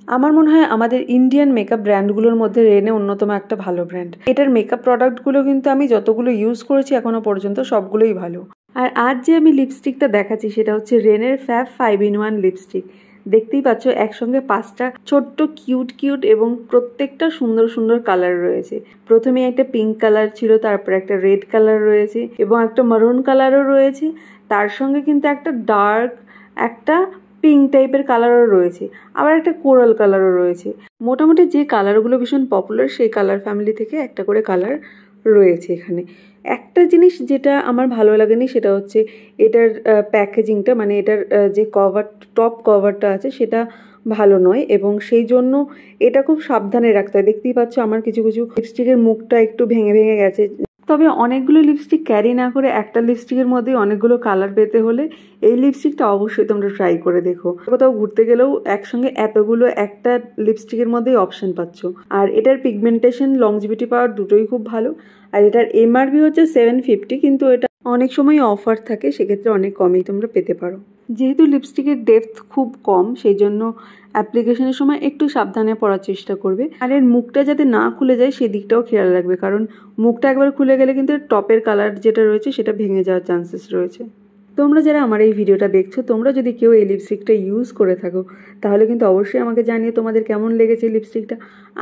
আমার মনে হয় আমাদের ইন্ডিয়ান মেকআপ ব্র্যান্ডগুলোর মধ্যে রেনে অন্যতম একটা ভালো ব্র্যান্ড। এটার মেকআপ প্রোডাক্টগুলো কিন্তু আমি যতগুলো ইউজ করেছি এখনো পর্যন্ত সবগুলোই ভালো। আর আজ যে আমি লিপস্টিকটা দেখাচ্ছি সেটা হচ্ছে রেনের ফ্যাব 5-in-1 লিপস্টিক। দেখতেই পাচ্ছ একসঙ্গে 5টা ছোট্ট কিউট এবং প্রত্যেকটা সুন্দর সুন্দর কালার রয়েছে। প্রথমে একটা পিঙ্ক কালার ছিল, তারপর একটা রেড কালার রয়েছে এবং একটা মারুন কালারও রয়েছে। তার সঙ্গে কিন্তু একটা ডার্ক একটা পিঙ্ক টাইপের কালারও রয়েছে, আবার একটা কোরাল কালারও রয়েছে। মোটামুটি যে কালারগুলো ভীষণ পপুলার সেই কালার ফ্যামিলি থেকে একটা করে কালার রয়েছে এখানে। একটা জিনিস যেটা আমার ভালো লাগেনি সেটা হচ্ছে এটার প্যাকেজিংটা, মানে এটার যে টপ কভারটা আছে সেটা ভালো নয় এবং সেই জন্য এটা খুব সাবধানে রাখতে হয়। দেখতেই পাচ্ছ আমার কিছু লিপস্টিকের মুখটা একটু ভেঙে গেছে। তবে অনেকগুলো লিপস্টিক ক্যারি না করে একটা লিপস্টিকের মধ্যেই অনেকগুলো কালার পেতে হলে এই লিপস্টিকটা অবশ্যই তোমরা ট্রাই করে দেখো। কোথাও ঘুরতে গেলেও একসঙ্গে এতগুলো একটা লিপস্টিকের মধ্যেই অপশন পাচ্ছ। আর এটার পিগমেন্টেশন, লংজিভিটি পাওয়ার দুটোই খুব ভালো। আর এটার এমআরপি হচ্ছে 750, কিন্তু এটা অনেক সময় অফার থাকে, সেক্ষেত্রে অনেক কমেই তোমরা পেতে পারো। যেহেতু লিপস্টিকের ডেপথ খুব কম সেই জন্য অ্যাপ্লিকেশনের সময় একটু সাবধানে পড়ার চেষ্টা করবে। আর এর মুখটা যাতে না খুলে যায় সেদিকটাও খেয়াল রাখবে, কারণ মুখটা একবার খুলে গেলে কিন্তু টপের কালার যেটা রয়েছে সেটা ভেঙে যাওয়ার চান্সেস রয়েছে। তোমরা যারা আমার এই ভিডিওটা দেখছো, তোমরা যদি কেউ এই লিপস্টিকটা ইউজ করে থাকো তাহলে কিন্তু অবশ্যই আমাকে জানিয়ে তোমাদের কেমন লেগেছে এই লিপস্টিকটা।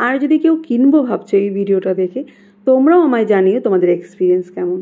আর যদি কেউ কিনবো ভাবছো এই ভিডিওটা দেখে, তোমরাও আমায় জানিয়ে তোমাদের এক্সপিরিয়েন্স কেমন।